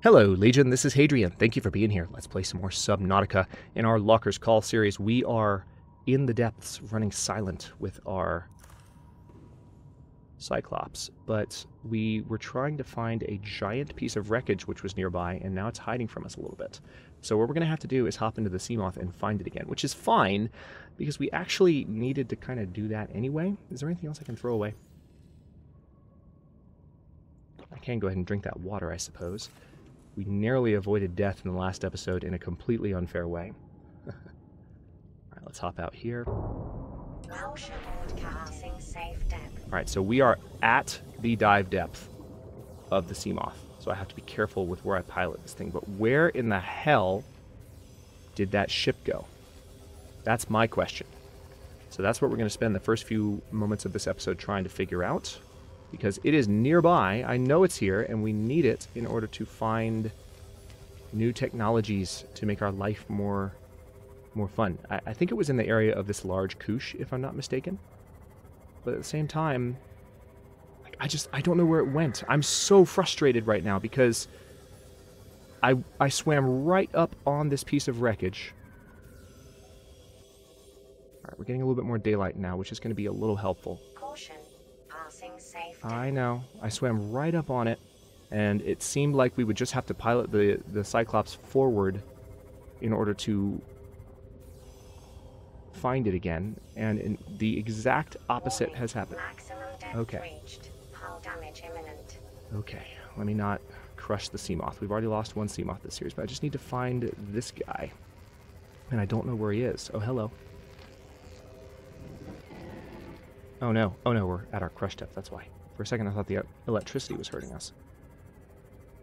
Hello, Legion. This is Hadrian. Thank you for being here. Let's play some more Subnautica. In our Locker's Call series, we are in the depths, running silent with our Cyclops. But we were trying to find a giant piece of wreckage which was nearby, and now it's hiding from us a little bit. So what we're going to have to do is hop into the Seamoth and find it again, which is fine, because we actually needed to kind of do that anyway. Is there anything else I can throw away? I can go ahead and drink that water, I suppose. We narrowly avoided death in the last episode in a completely unfair way. Alright, let's hop out here. Alright, so we are at the dive depth of the Seamoth. So I have to be careful with where I pilot this thing. But where in the hell did that ship go? That's my question. So that's what we're going to spend the first few moments of this episode trying to figure out. Because it is nearby, I know it's here, and we need it in order to find new technologies to make our life more fun. I think it was in the area of this large Kooshes, if I'm not mistaken. But at the same time, like, I don't know where it went. I'm so frustrated right now because I swam right up on this piece of wreckage. Alright, we're getting a little bit more daylight now, which is going to be a little helpful. Caution. I know. I swam right up on it, and it seemed like we would just have to pilot the Cyclops forward in order to find it again, and the exact opposite has happened. Okay. Hull damage imminent. Okay, let me not crush the Seamoth. We've already lost one Seamoth this series, but I just need to find this guy, and I don't know where he is. Oh, hello. Oh no, we're at our crush depth, that's why. For a second I thought the electricity was hurting us.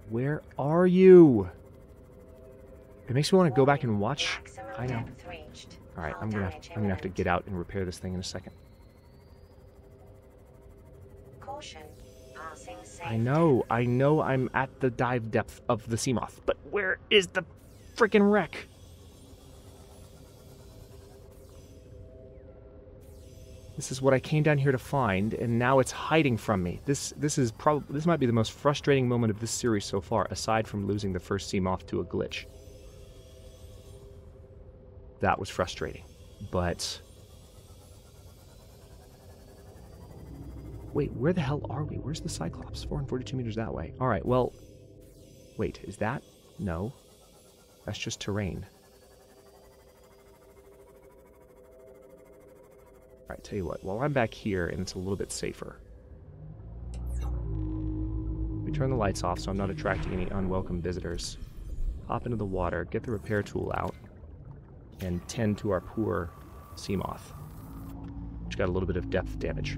Where are you? It makes me want to go back and watch. I know. Alright, I'm gonna have to get out and repair this thing in a second. Caution. Passing safe. I know I'm at the dive depth of the Seamoth, but where is the freaking wreck? This is what I came down here to find, and now it's hiding from me. This might be the most frustrating moment of this series so far, aside from losing the first Seamoth to a glitch. That was frustrating, but wait, where the hell are we? Where's the Cyclops? 442 meters that way. All right, well, wait, is that? No, that's just terrain. Alright, tell you what, while I'm back here and it's a little bit safer, we turn the lights off so I'm not attracting any unwelcome visitors. Hop into the water, get the repair tool out, and tend to our poor Seamoth, which got a little bit of depth damage.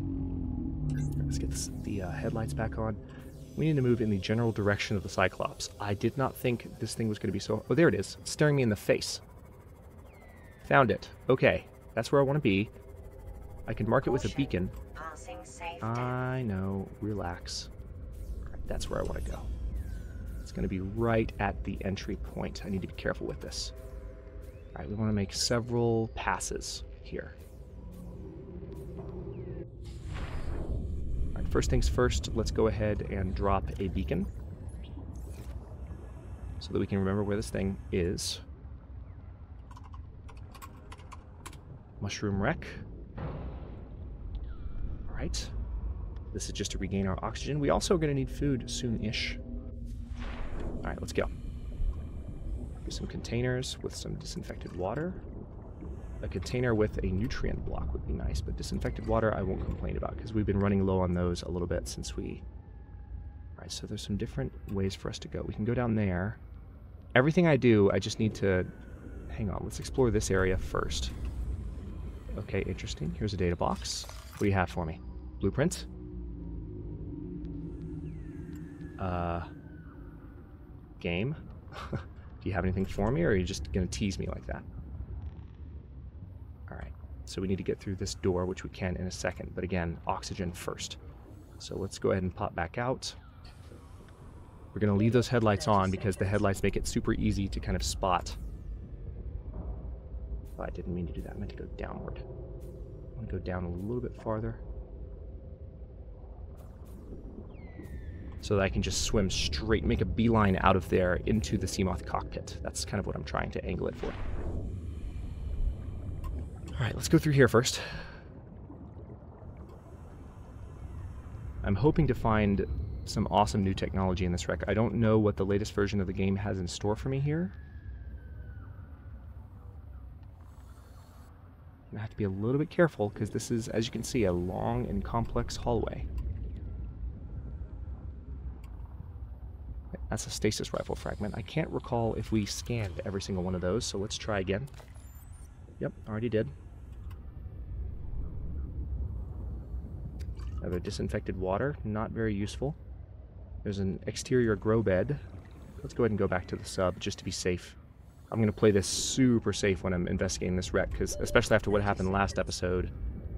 Let's get the headlights back on. We need to move in the general direction of the Cyclops. I did not think this thing was going to be so... Oh, there it is. It's staring me in the face. Found it. Okay, that's where I want to be. I can mark it with a beacon. I know. Relax. Right, that's where I want to go. It's going to be right at the entry point. I need to be careful with this. Alright, we want to make several passes here. Alright, first things first, let's go ahead and drop a beacon so that we can remember where this thing is. Mushroom wreck. Right. This is just to regain our oxygen. We also are going to need food soon-ish. Alright, let's go. Get some containers with some disinfected water. A container with a nutrient block would be nice, but disinfected water I won't complain about because we've been running low on those a little bit since we... Alright, so there's some different ways for us to go. We can go down there. Everything I do, I just need to... Hang on, let's explore this area first. Okay, interesting. Here's a data box. What do you have for me? Blueprint? Game? Do you have anything for me, or are you just going to tease me like that? Alright, so we need to get through this door, which we can in a second, but again, oxygen first. So let's go ahead and pop back out. We're going to leave those headlights on because the headlights make it super easy to kind of spot. Oh, I didn't mean to do that. I meant to go downward. I want to go down a little bit farther. so that I can just swim straight, make a beeline out of there into the Seamoth cockpit. That's kind of what I'm trying to angle it for. Alright, let's go through here first. I'm hoping to find some awesome new technology in this wreck. I don't know what the latest version of the game has in store for me here. I have to be a little bit careful because this is, as you can see, a long and complex hallway. That's a stasis rifle fragment. I can't recall if we scanned every single one of those, so let's try again. Yep, already did. Another disinfected water, not very useful. There's an exterior grow bed. Let's go ahead and go back to the sub just to be safe. I'm going to play this super safe when I'm investigating this wreck, because especially after what happened last episode,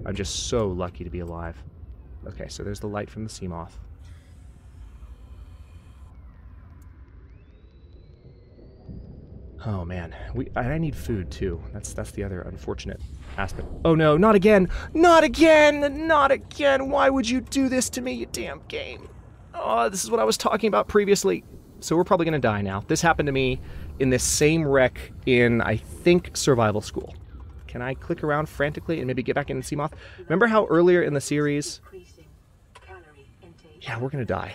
I'm just so lucky to be alive. Okay, so there's the light from the Seamoth. Oh man, I need food too. That's the other unfortunate aspect. Oh no, not again! Not again! Not again! Why would you do this to me, you damn game? Oh, this is what I was talking about previously. So we're probably gonna die now. This happened to me in this same wreck in, I think, survival school. Can I click around frantically and maybe get back in the Seamoth? Remember how earlier in the series... Yeah, we're gonna die.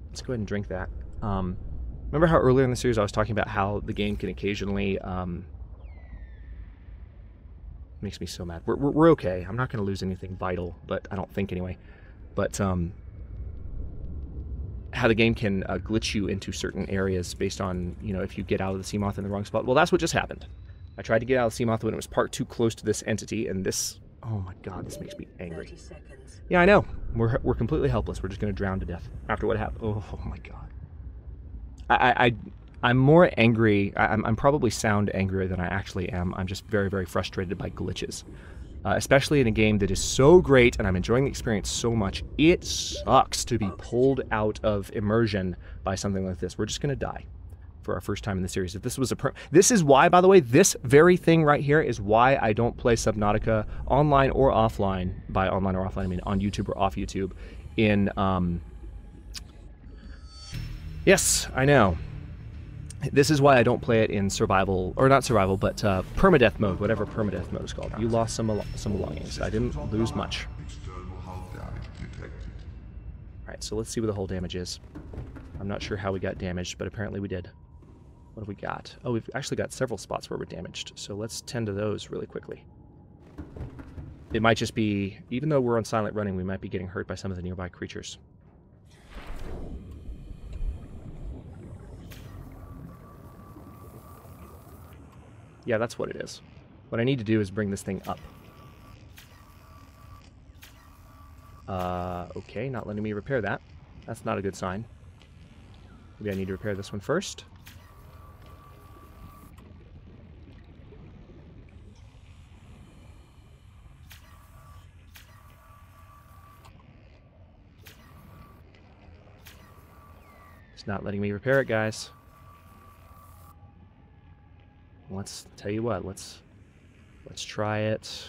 Let's go ahead and drink that. Remember how earlier in the series I was talking about how the game can occasionally... makes me so mad. We're okay. I'm not gonna lose anything vital, but I don't think anyway. But, how the game can glitch you into certain areas based on, you know, if you get out of the Seamoth in the wrong spot. Well, that's what just happened. I tried to get out of the Seamoth when it was parked too close to this entity, and this... Oh my god, this makes me angry. Yeah, I know. We're completely helpless. We're just going to drown to death after what happened. Oh my god. I'm more angry. I'm probably sound angrier than I actually am. I'm just very, very frustrated by glitches. Especially in a game that is so great and I'm enjoying the experience so much. It sucks to be pulled out of immersion by something like this. We're just going to die for our first time in the series. If this was this is why, by the way, this very thing right here is why I don't play Subnautica online or offline. By online or offline, I mean on YouTube or off YouTube. Yes, I know. This is why I don't play it in survival, or not survival, but permadeath mode, whatever permadeath mode is called. You lost some belongings. I didn't lose much. Alright, so let's see what the hull damage is. I'm not sure how we got damaged, but apparently we did. What have we got? Oh, we've actually got several spots where we're damaged, so let's tend to those really quickly. It might just be, even though we're on silent running, we might be getting hurt by some of the nearby creatures. Yeah, that's what it is. What I need to do is bring this thing up. Okay, not letting me repair that. That's not a good sign. Maybe I need to repair this one first. It's not letting me repair it, guys. Let's tell you what, let's try it.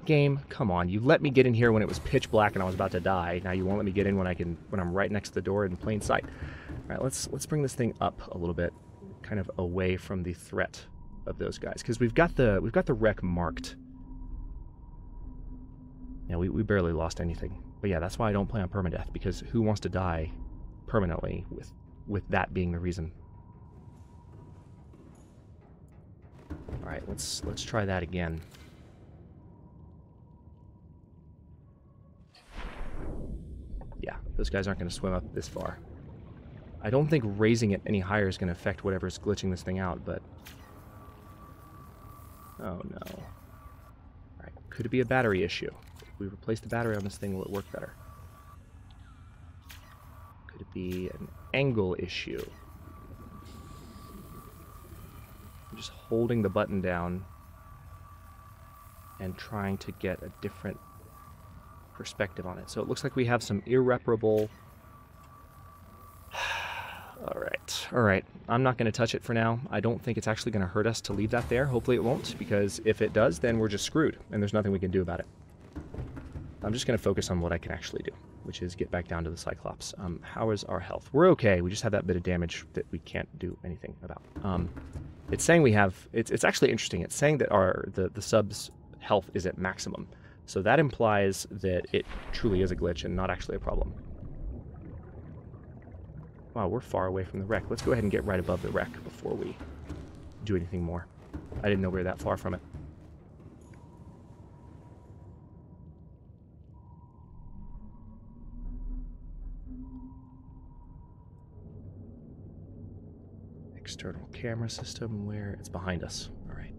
Game, come on, you let me get in here when it was pitch black and I was about to die. Now you won't let me get in when I'm right next to the door in plain sight. All right, let's bring this thing up a little bit, kind of away from the threat of those guys, because we've got the wreck marked. Yeah, we barely lost anything. But yeah, that's why I don't play on permadeath, because who wants to die permanently with that being the reason? All right, let's try that again. Yeah, those guys aren't going to swim up this far. I don't think raising it any higher is going to affect whatever's glitching this thing out, but... Oh no. Alright, could it be a battery issue? If we replace the battery on this thing, will it work better? Could it be an angle issue? I'm just holding the button down and trying to get a different perspective on it. So it looks like we have some irreparable... Alright. I'm not going to touch it for now. I don't think it's actually going to hurt us to leave that there. Hopefully it won't, because if it does, then we're just screwed, and there's nothing we can do about it. I'm just going to focus on what I can actually do. which is get back down to the Cyclops. How is our health? We're okay. We just have that bit of damage that we can't do anything about. It's saying we have... It's actually interesting. It's saying that the sub's health is at maximum. So that implies that it truly is a glitch and not actually a problem. Wow, we're far away from the wreck. Let's go ahead and get right above the wreck before we do anything more. I didn't know we were that far from it. External camera system, where it's behind us. All right.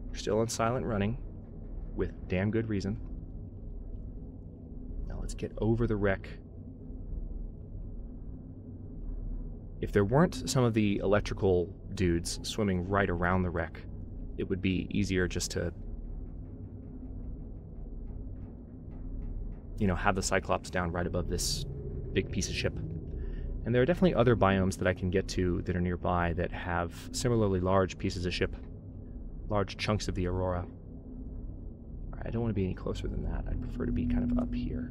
We're still in silent running with damn good reason. Now let's get over the wreck. If there weren't some of the electrical dudes swimming right around the wreck, it would be easier just to, you know, have the Cyclops down right above this big piece of ship. And there are definitely other biomes that I can get to that are nearby that have similarly large pieces of ship, large chunks of the Aurora. I don't want to be any closer than that. I'd prefer to be kind of up here,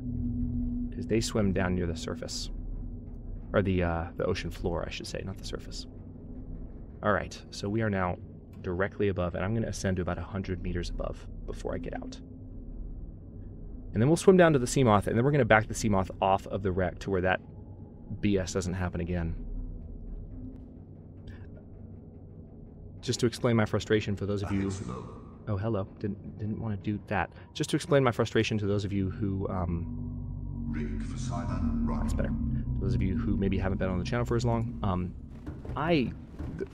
because they swim down near the surface. Or the ocean floor, I should say, not the surface. Alright, so we are now directly above, and I'm going to ascend to about 100 meters above before I get out. And then we'll swim down to the Seamoth, and then we're going to back the Seamoth off of the wreck to where that BS doesn't happen again. Just to explain my frustration for those of you... Oh, hello. Didn't want to do that. Just to explain my frustration to those of you who... Rig for silent run. That's better. Those of you who maybe haven't been on the channel for as long,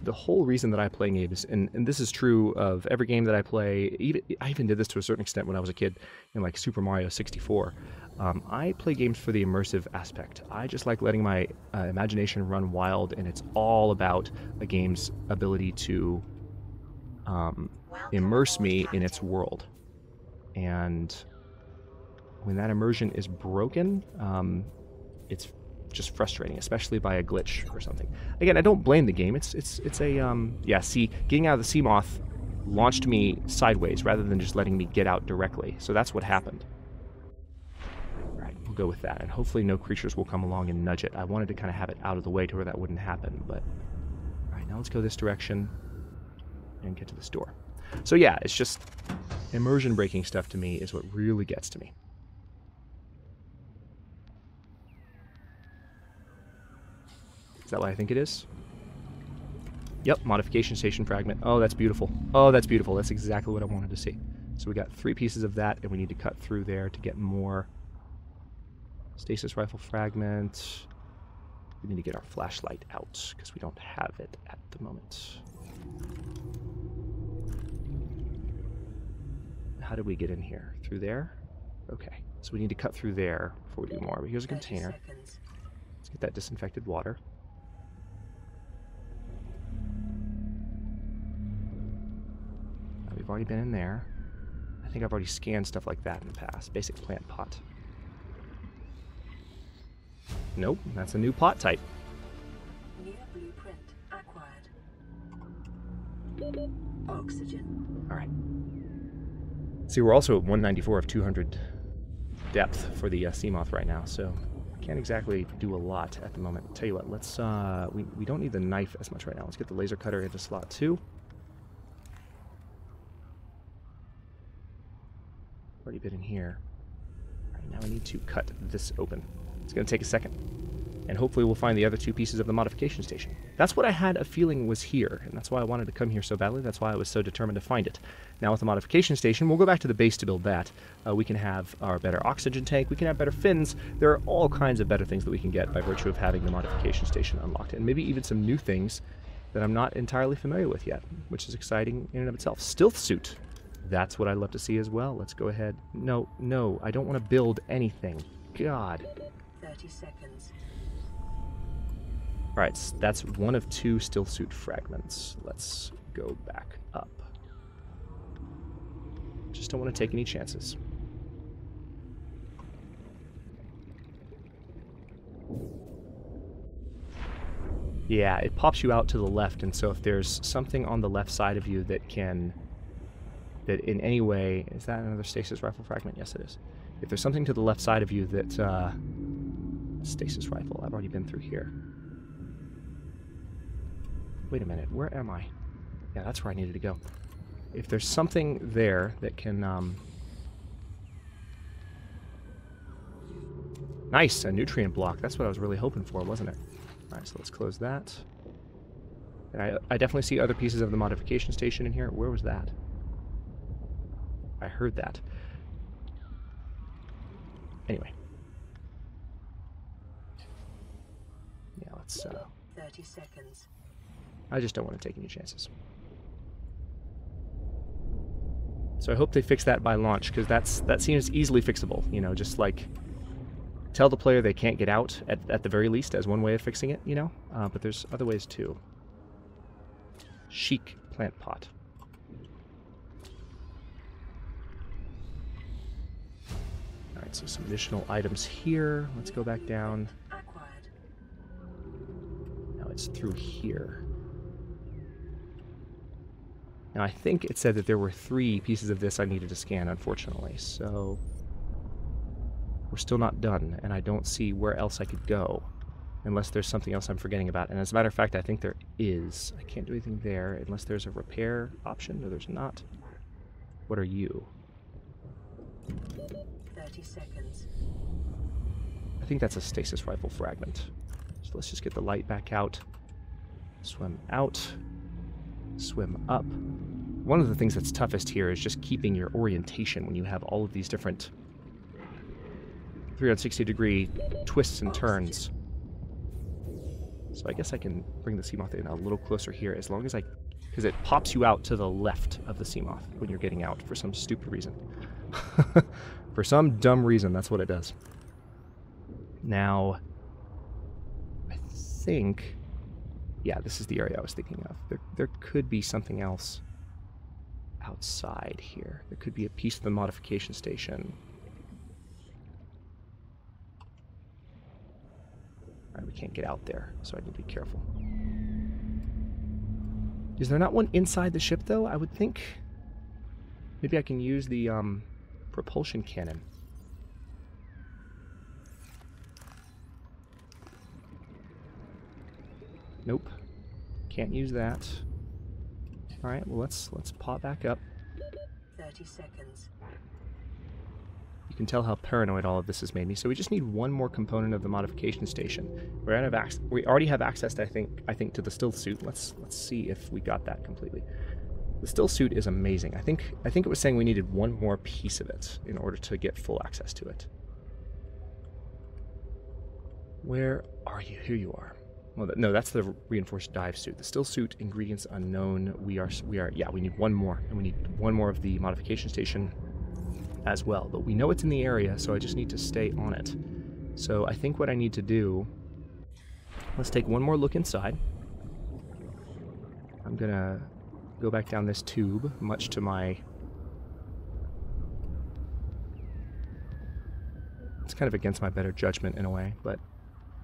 the whole reason that I play games, and this is true of every game that I play, I even did this to a certain extent when I was a kid in like Super Mario 64. I play games for the immersive aspect. I just like letting my imagination run wild, and it's all about a game's ability to immerse me in its world. And when that immersion is broken, it's just frustrating, especially by a glitch or something. Again, I don't blame the game. It's a yeah. See, getting out of the Seamoth launched me sideways rather than just letting me get out directly. So that's what happened. All right, we'll go with that, and hopefully no creatures will come along and nudge it. I wanted to kind of have it out of the way to where that wouldn't happen, but all right, now let's go this direction and get to this door. So yeah, it's just immersion breaking stuff to me is what really gets to me. Is that what I think it is? Yep, modification station fragment. Oh, that's beautiful. Oh, that's beautiful. That's exactly what I wanted to see. So we got 3 pieces of that, and we need to cut through there to get more stasis rifle fragment. We need to get our flashlight out, because we don't have it at the moment. How did we get in here? Through there? Okay, so we need to cut through there before we do more. But here's a container. Let's get that disinfected water. We've already been in there. I think I've already scanned stuff like that in the past. Basic plant pot. Nope, that's a new pot type. New blueprint acquired. Oxygen. Alright. See, we're also at 194 of 200 depth for the Seamoth right now, so can't exactly do a lot at the moment. Tell you what, let's, we don't need the knife as much right now. Let's get the laser cutter into slot 2. Already been in here. Alright, now we need to cut this open. It's going to take a second. And hopefully we'll find the other 2 pieces of the modification station. That's what I had a feeling was here, and that's why I wanted to come here so badly. That's why I was so determined to find it. Now with the modification station, we'll go back to the base to build that. We can have our better oxygen tank, we can have better fins. There are all kinds of better things that we can get by virtue of having the modification station unlocked. And maybe even some new things that I'm not entirely familiar with yet, which is exciting in and of itself. Stealth suit. That's what I'd love to see as well. Let's go ahead. No, I don't want to build anything. God. 30 seconds. Alright, so that's 1 of 2 stealth suit fragments. Let's go back up. Just don't want to take any chances. Yeah, it pops you out to the left, and so if there's something on the left side of you that can that in any way... Is that another stasis rifle fragment? Yes, it is. If there's something to the left side of you that... stasis rifle. I've already been through here. Wait a minute. Where am I? Yeah, that's where I needed to go. If there's something there that can... Nice! A nutrient block. That's what I was really hoping for, wasn't it? Alright, so let's close that. And I definitely see other pieces of the modification station in here. Where was that? I heard that. Anyway. Yeah, let's... 30 seconds. I just don't want to take any chances. So I hope they fix that by launch, because that seems easily fixable. You know, just like... Tell the player they can't get out, at the very least, as one way of fixing it, you know? But there's other ways, too. Chic plant pot. Alright, so some additional items here. Let's go back down. Acquired. Now it's through here. Now I think it said that there were 3 pieces of this I needed to scan, unfortunately, so... We're still not done, and I don't see where else I could go. Unless there's something else I'm forgetting about. And as a matter of fact, I think there is. I can't do anything there unless there's a repair option, or there's not. What are you? 30 seconds. I think that's a stasis rifle fragment. So let's just get the light back out. Swim out. Swim up. One of the things that's toughest here is just keeping your orientation when you have all of these different 360-degree twists and turns. So I guess I can bring the Seamoth in a little closer here, as long as I... Because it pops you out to the left of the Seamoth when you're getting out, for some stupid reason. For some dumb reason, that's what it does. Now, I think... Yeah, this is the area I was thinking of. There could be something else outside here. There could be a piece of the modification station. Alright, we can't get out there, so I need to be careful. Is there not one inside the ship, though? I would think maybe I can use the propulsion cannon. Nope. Can't use that. Alright, well let's pop back up. 30 seconds. You can tell how paranoid all of this has made me. So we just need one more component of the modification station. We already have access to, I think to the still suit. Let's see if we got that completely. The still suit is amazing. I think it was saying we needed one more piece of it in order to get full access to it. Where are you? Here you are. Well, no, that's the reinforced dive suit. The still suit, ingredients unknown. We need one more, and we need one more of the modification station as well. But we know it's in the area, so I just need to stay on it. So I think what I need to do, let's take one more look inside. I'm gonna go back down this tube, much to my... It's kind of against my better judgment in a way, but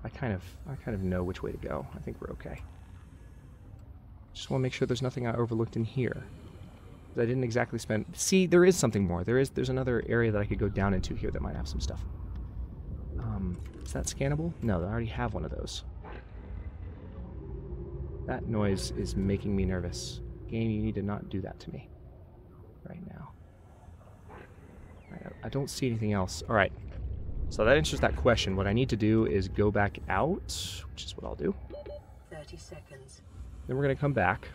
I kind of know which way to go. I think we're okay. Just want to make sure there's nothing I overlooked in here. I didn't exactly spend... See, there is something more. There's another area that I could go down into here that might have some stuff. Is that scannable? No, I already have one of those. That noise is making me nervous. Game, you need to not do that to me right now. Right, I don't see anything else. Alright. So that answers that question. What I need to do is go back out, which is what I'll do. 30 seconds. Then we're going to come back,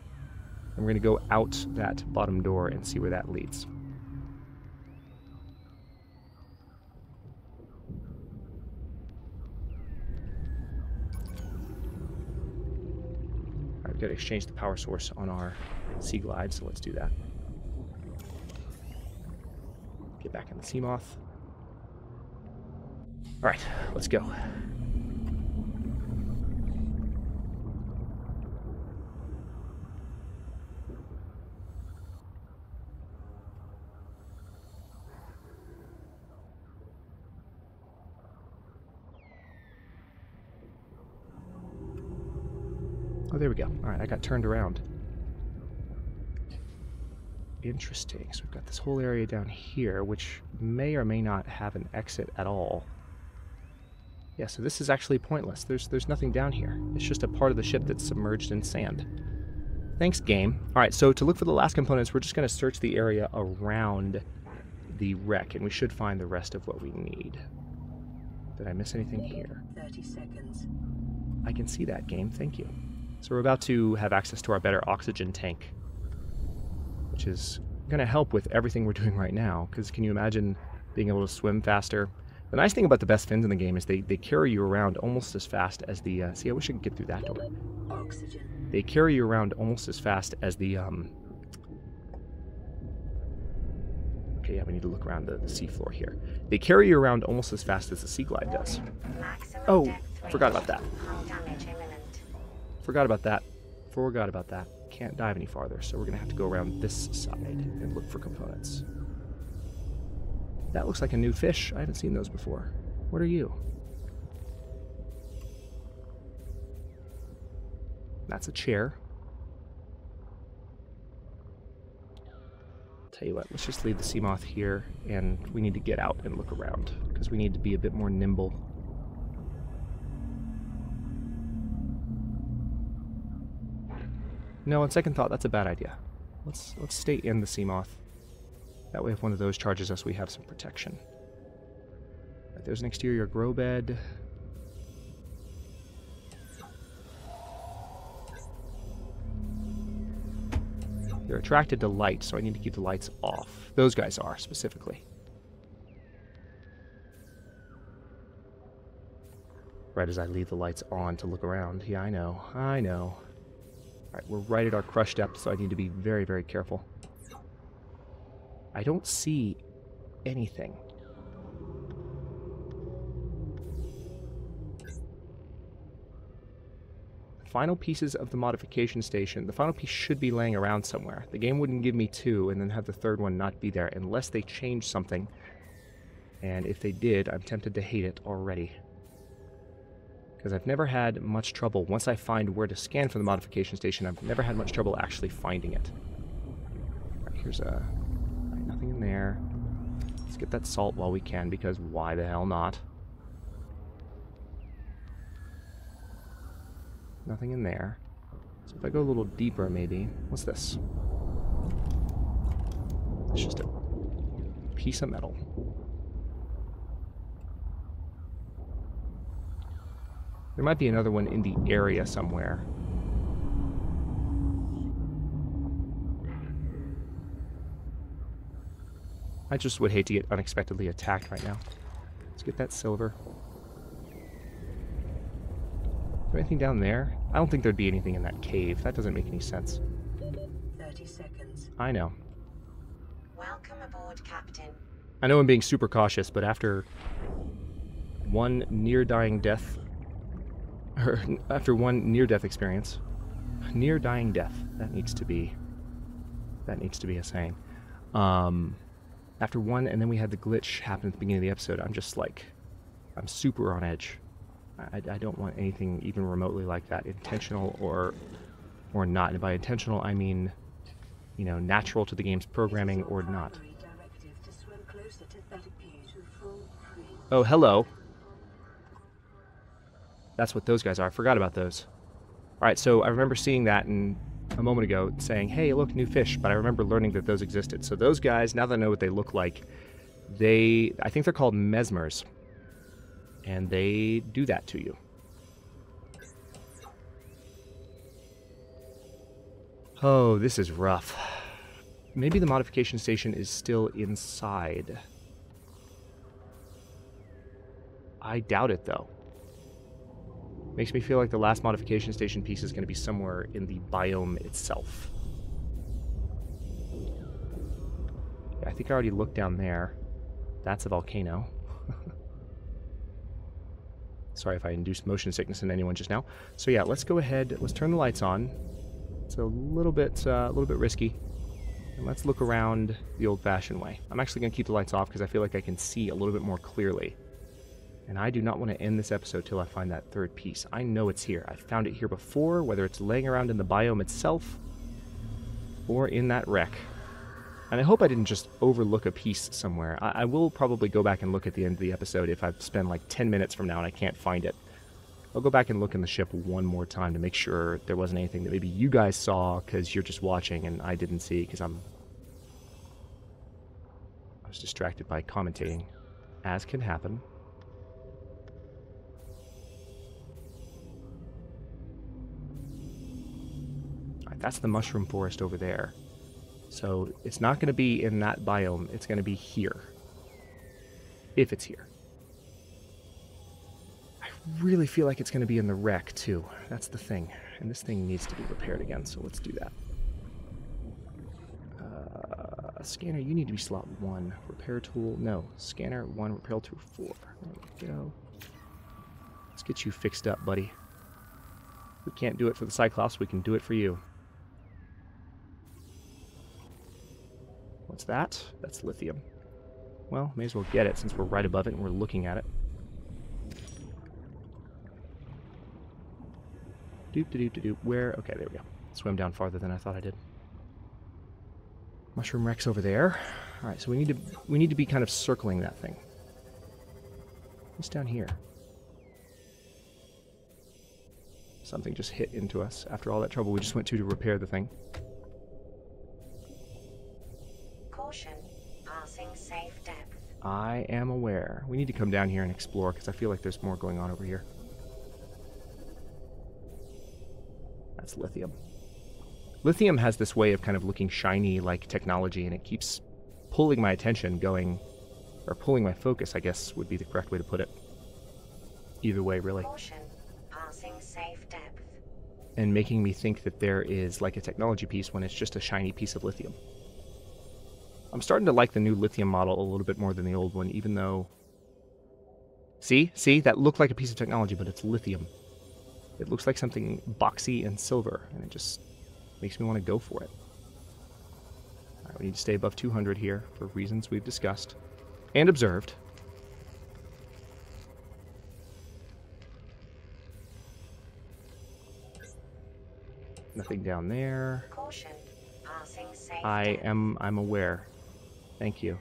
and we're going to go out that bottom door and see where that leads. Alright, we've got to exchange the power source on our Sea Glide, so let's do that. Get back in the Seamoth. Alright, let's go. Oh, there we go. Alright, I got turned around. Interesting. So we've got this whole area down here, which may or may not have an exit at all. Yeah, so this is actually pointless. There's nothing down here. It's just a part of the ship that's submerged in sand. Thanks, game. All right, so to look for the last components, we're just going to search the area around the wreck, and we should find the rest of what we need. Did I miss anything here? 30 seconds. I can see that, game. Thank you. So we're about to have access to our better oxygen tank, which is going to help with everything we're doing right now, because can you imagine being able to swim faster? The nice thing about the best fins in the game is they carry you around almost as fast as the... see, I wish I could get through that door. Oxygen. They carry you around almost as fast as the... Okay, yeah, we need to look around the seafloor here. They carry you around almost as fast as the Sea Glide does. Maximum Oh, depth forgot about that. hull damage imminent. Forgot about that. Forgot about that. Can't dive any farther, so we're going to have to go around this side and look for components. That looks like a new fish. I haven't seen those before. What are you? That's a chair. Tell you what, let's just leave the sea moth here, and we need to get out and look around, because we need to be a bit more nimble. No, on second thought, that's a bad idea. Let's stay in the sea moth. That way, if one of those charges us, we have some protection. Right, there's an exterior grow bed. They're attracted to light, so I need to keep the lights off. Those guys are, specifically. Right as I leave the lights on to look around. Yeah, I know. I know. Alright, we're right at our crush depth, so I need to be very, very careful. I don't see anything. Final pieces of the modification station. The final piece should be laying around somewhere. The game wouldn't give me two and then have the third one not be there unless they changed something. And if they did, I'm tempted to hate it already. Because I've never had much trouble. Once I find where to scan for the modification station, I've never had much trouble actually finding it. Alright, here's a... Right, nothing in there. Let's get that salt while we can, because why the hell not? Nothing in there. So if I go a little deeper, maybe... What's this? It's just a piece of metal. There might be another one in the area somewhere. I just would hate to get unexpectedly attacked right now. Let's get that silver. Is there anything down there? I don't think there'd be anything in that cave. That doesn't make any sense. 30 seconds. I know. Welcome aboard, Captain. I know I'm being super cautious, but after one near-dying death... Or after one near-death experience... Near-dying death. That needs to be a saying. After one, and then we had the glitch happen at the beginning of the episode, I'm just like... I'm super on edge. I don't want anything even remotely like that, intentional or not. And by intentional, I mean, you know, natural to the game's programming or not. Oh, hello. That's what those guys are. I forgot about those. Alright, so I remember seeing that a moment ago, saying, hey, look, new fish, but I remember learning that those existed. So those guys, now that I know what they look like, I think they're called mesmers. And they do that to you. Oh, this is rough. Maybe the modification station is still inside. I doubt it, though. Makes me feel like the last modification station piece is going to be somewhere in the biome itself. Yeah, I think I already looked down there. That's a volcano. Sorry if I induced motion sickness in anyone just now. So yeah, let's go ahead. Let's turn the lights on. It's a little bit risky. And let's look around the old-fashioned way. I'm actually going to keep the lights off because I feel like I can see a little bit more clearly. And I do not want to end this episode till I find that third piece. I know it's here. I found it here before, whether it's laying around in the biome itself or in that wreck. And I hope I didn't just overlook a piece somewhere. I will probably go back and look at the end of the episode if I spend like 10 minutes from now and I can't find it. I'll go back and look in the ship one more time to make sure there wasn't anything that maybe you guys saw because you're just watching and I didn't see because I was distracted by commentating, as can happen. Alright, that's the mushroom forest over there. So it's not going to be in that biome, it's going to be here. If it's here. I really feel like it's going to be in the wreck, too. That's the thing. And this thing needs to be repaired again, so let's do that. Scanner, you need to be slot 1. Repair tool, no. Scanner 1, repair tool 4. There we go. Let's get you fixed up, buddy. We can't do it for the Cyclops, we can do it for you. What's that? That's lithium. Well, may as well get it since we're right above it and we're looking at it. Doop-de-doop-de-doop. Where? Okay, there we go. Swim down farther than I thought I did. Mushroom wreck's over there. Alright, so we need to be kind of circling that thing. What's down here? Something just hit into us after all that trouble we just went to repair the thing. Caution. Passing safe depth. I am aware. We need to come down here and explore because I feel like there's more going on over here. That's lithium. Lithium has this way of kind of looking shiny like technology, and it keeps pulling my attention going, or pulling my focus, I guess would be the correct way to put it. Either way, really. Caution. Passing safe depth. And making me think that there is like a technology piece when it's just a shiny piece of lithium. I'm starting to like the new lithium model a little bit more than the old one, even though... See? That looked like a piece of technology, but it's lithium. It looks like something boxy and silver, and it just makes me want to go for it. Alright, we need to stay above 200 here for reasons we've discussed and observed. Nothing down there. Caution. Passing safe depth. I'm aware. Thank you.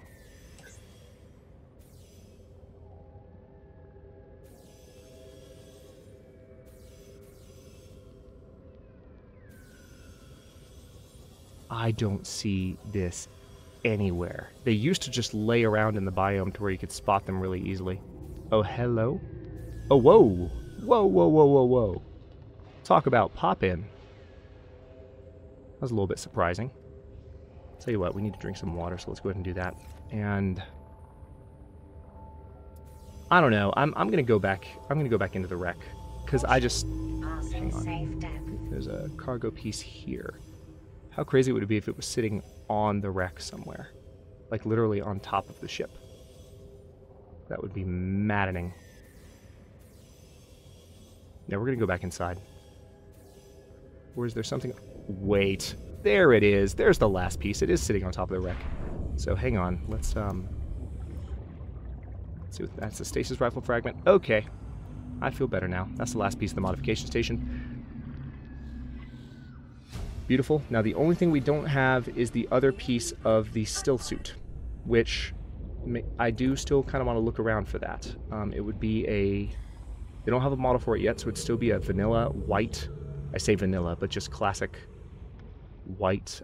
I don't see this anywhere. They used to just lay around in the biome to where you could spot them really easily. Oh, hello? Oh, whoa! Whoa, whoa, whoa, whoa, whoa. Talk about pop-in. That was a little bit surprising. Tell you what, we need to drink some water, so let's go ahead and do that. And I don't know. I'm gonna go back. I'm gonna go back into the wreck because I just hang on. Safe depth. There's a cargo piece here. How crazy would it be if it was sitting on the wreck somewhere, like literally on top of the ship? That would be maddening. Now we're gonna go back inside. Or is there something? Wait. There it is. There's the last piece. It is sitting on top of the wreck. So hang on. Let's see what that's a stasis rifle fragment. Okay. I feel better now. That's the last piece of the modification station. Beautiful. Now the only thing we don't have is the other piece of the still suit, which I do still kind of want to look around for that. It would be a... They don't have a model for it yet, so it'd still be a vanilla white... I say vanilla, but just classic white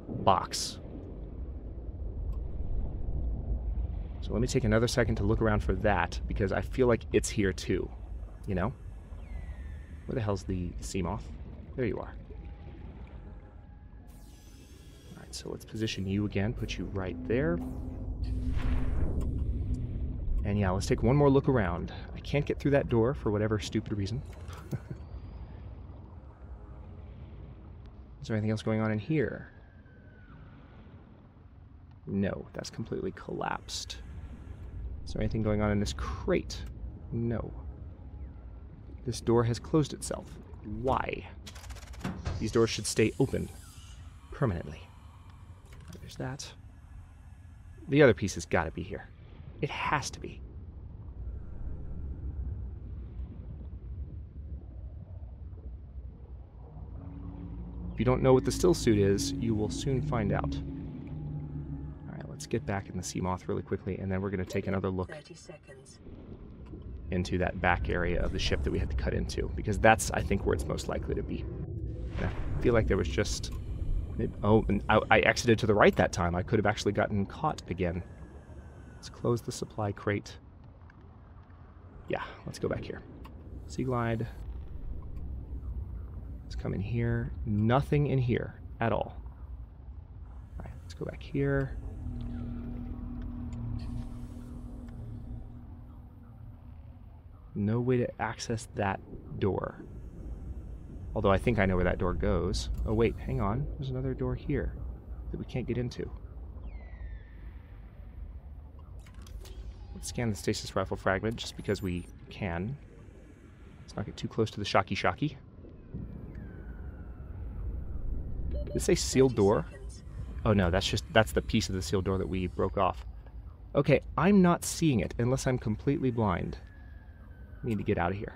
box. So let me take another second to look around for that, because I feel like it's here too, you know? Where the hell's the sea moth? There you are. Alright, so let's position you again, put you right there. And yeah, let's take one more look around. I can't get through that door for whatever stupid reason. Is there anything else going on in here? No, that's completely collapsed. Is there anything going on in this crate? No. This door has closed itself. Why? These doors should stay open permanently. There's that. The other piece has got to be here. It has to be. If you don't know what the still suit is, you will soon find out. Alright, let's get back in the sea moth really quickly, and then we're going to take another look 30 seconds. into that back area of the ship that we had to cut into, because that's, I think, where it's most likely to be. And I feel like there was just... Oh, and I exited to the right that time. I could have actually gotten caught again. Let's close the supply crate. Yeah, let's go back here. Sea glide. Let's come in here. Nothing in here at all. Alright, let's go back here. No way to access that door. Although I think I know where that door goes. Oh wait, hang on. There's another door here that we can't get into. Let's scan the stasis rifle fragment just because we can. Let's not get too close to the shocky shocky. Did it say sealed door? Oh no, that's the piece of the sealed door that we broke off. Okay, I'm not seeing it unless I'm completely blind. I need to get out of here.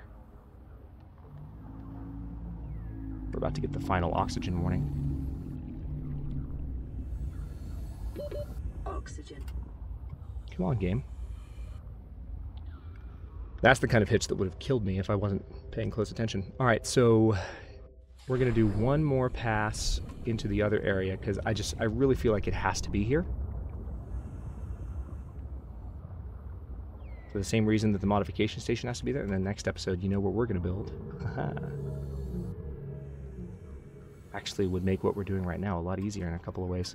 We're about to get the final oxygen warning. Oxygen. Come on, game. That's the kind of hitch that would have killed me if I wasn't paying close attention. Alright, so we're going to do one more pass into the other area, because I really feel like it has to be here. For the same reason that the modification station has to be there. And then next episode, you know what we're going to build. Actually would make what we're doing right now a lot easier in a couple of ways.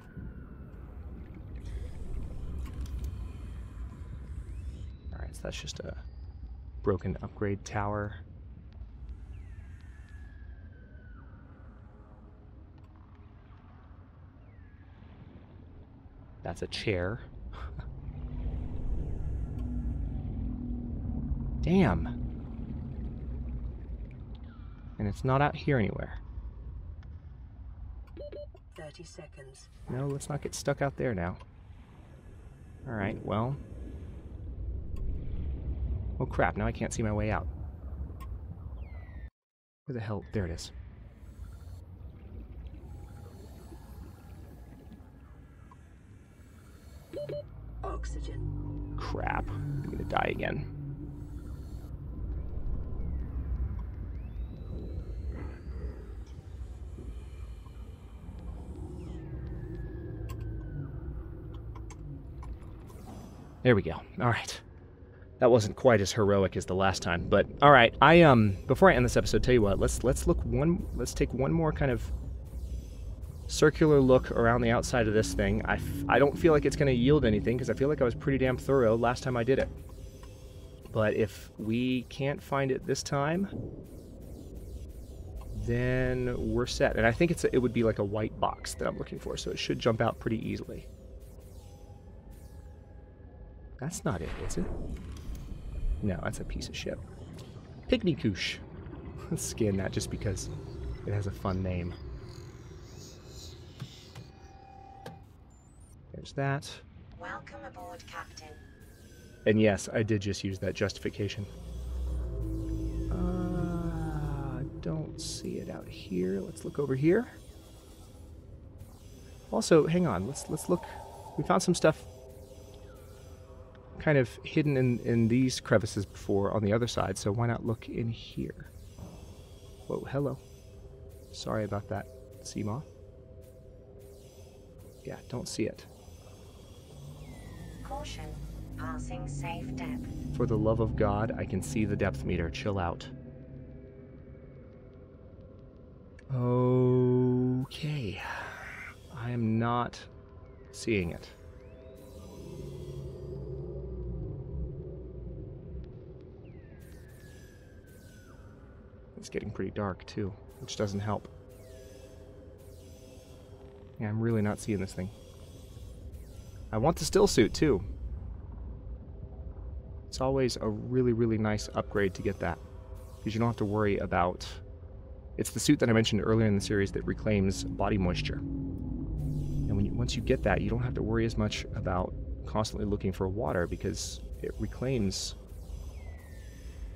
Alright, so that's just a broken upgrade tower. That's a chair. Damn. And it's not out here anywhere. 30 seconds. No, let's not get stuck out there now. Alright, well. Oh crap, now I can't see my way out. Where the hell? There it is. Oxygen. Crap. I'm gonna die again. There we go. Alright. That wasn't quite as heroic as the last time, but alright. Before I end this episode, tell you what, let's take one more kind of circular look around the outside of this thing. I don't feel like it's going to yield anything, because I feel like I was pretty damn thorough last time I did it. But if we can't find it this time, then we're set. And I think it would be like a white box that I'm looking for, so it should jump out pretty easily. That's not it, is it? No, that's a piece of shit. Pygmy Koosh. Let's scan that just because it has a fun name. There's that. Welcome aboard, Captain. And yes, I did just use that justification. Don't see it out here. Let's look over here. Also, hang on. Let's look. We found some stuff kind of hidden in these crevices before on the other side, so why not look in here? Whoa, hello. Sorry about that, sea moth. Yeah, don't see it. Caution. Passing safe depth. For the love of God, I can see the depth meter. Chill out. Okay. I am not seeing it. It's getting pretty dark, too, which doesn't help. Yeah, I'm really not seeing this thing. I want the still suit, too. It's always a really, really nice upgrade to get that, because you don't have to worry about... It's the suit that I mentioned earlier in the series that reclaims body moisture. And once you get that, you don't have to worry as much about constantly looking for water, because it reclaims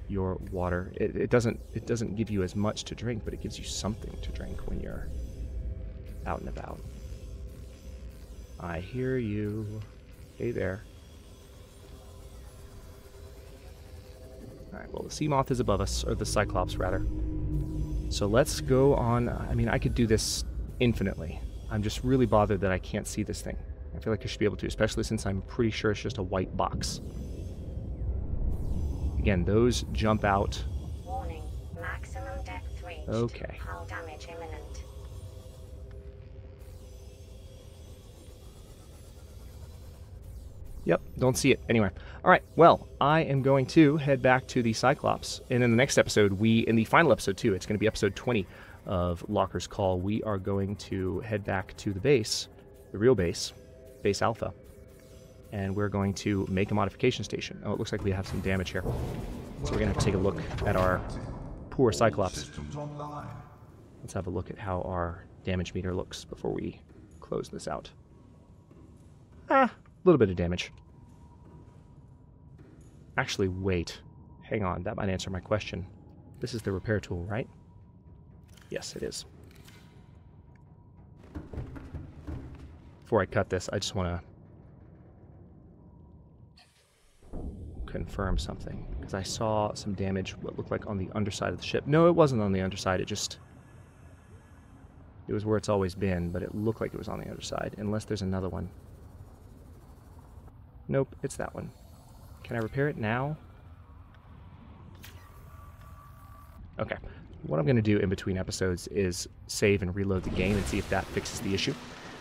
your water. It doesn't give you as much to drink, but it gives you something to drink when you're out and about. I hear you. Hey there. Alright, well, the sea moth is above us, or the cyclops, rather. So let's go on. I mean, I could do this infinitely. I'm just really bothered that I can't see this thing. I feel like I should be able to, especially since I'm pretty sure it's just a white box. Again, those jump out. Warning, maximum depth reached. Okay. Hull damage imminent. Yep, don't see it anywhere. All right, well, I am going to head back to the Cyclops. And in the next episode, in the final episode too, it's going to be episode 20 of Locker's Call, we are going to head back to the base, the real base, Base Alpha. And we're going to make a modification station. Oh, it looks like we have some damage here. So we're going to have to take a look at our poor Cyclops. Systems online. Let's have a look at how our damage meter looks before we close this out. A little bit of damage. Actually, wait. Hang on, that might answer my question. This is the repair tool, right? Yes, it is. Before I cut this, I just want to confirm something. Because I saw some damage, what looked like on the underside of the ship. No, it wasn't on the underside, it was where it's always been, but it looked like it was on the underside, unless there's another one. Nope, it's that one. Can I repair it now? Okay. What I'm going to do in between episodes is save and reload the game and see if that fixes the issue.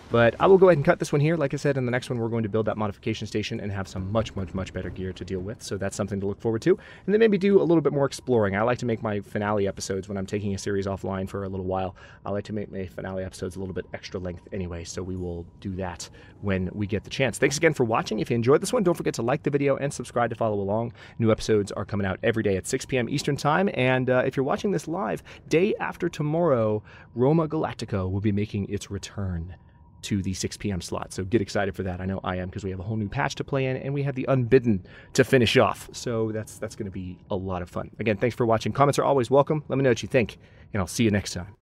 But I will go ahead and cut this one here. Like I said, in the next one, we're going to build that modification station and have some much, much, much better gear to deal with. So that's something to look forward to. And then maybe do a little bit more exploring. I like to make my finale episodes when I'm taking a series offline for a little while. I like to make my finale episodes a little bit extra length anyway. So we will do that when we get the chance. Thanks again for watching. If you enjoyed this one, don't forget to like the video and subscribe to follow along. New episodes are coming out every day at 6 p.m. Eastern Time. And if you're watching this live, day after tomorrow, Roma Galactica will be making its return to the 6 p.m. slot. So get excited for that. I know I am, because we have a whole new patch to play in, and we have the Unbidden to finish off. So that's going to be a lot of fun. Again, thanks for watching. Comments are always welcome. Let me know what you think, and I'll see you next time.